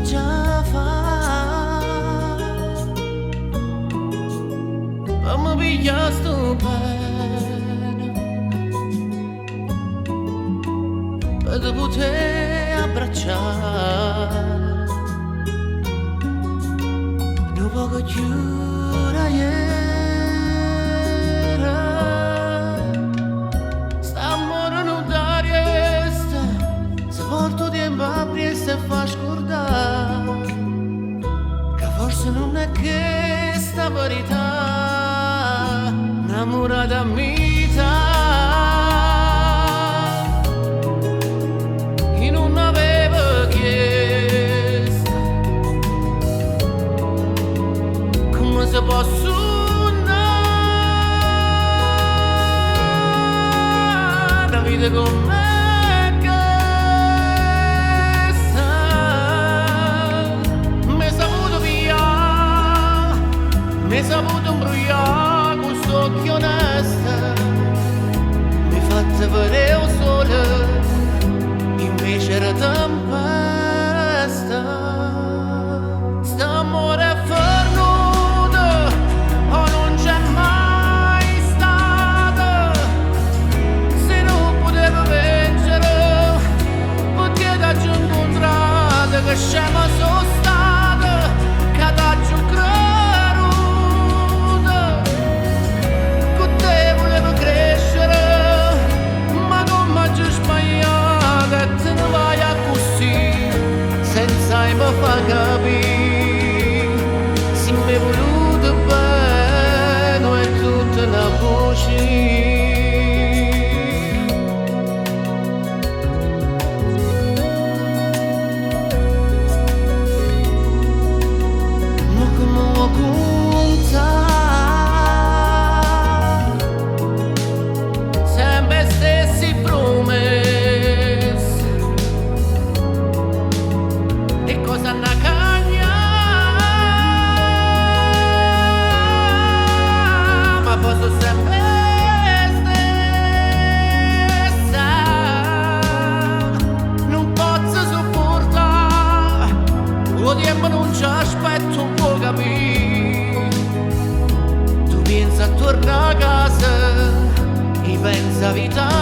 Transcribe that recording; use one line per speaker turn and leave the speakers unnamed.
già fa per mi pigliare sto bene, per te poter abbracciare un poco chiura ieri. Sta morendo d'aria, se porto tempo a se fa scordare che forse non è che sta verità innamorata mia e non avevo chiesto come si può suonare la vita con me. Mi saputo imbrogliare con s'occhio onesto, mi fatte vedere il sole, invece era tempesta. St'amore è fornuto, o non c'è mai stato, se non potevo vincere, perché t'ho incontrato, che scema sono stata, che t'ho creduto. Sai mi fa capire se mi è voluto bene è tutta una voce. Ma come vuoi contare sempre stessi promesse. Cosa na cagna, ma posso sempre stessa, non posso sopportare, o tempo non ci aspetto un po' capire, tu pensi a tornare a casa, e pensa a vita.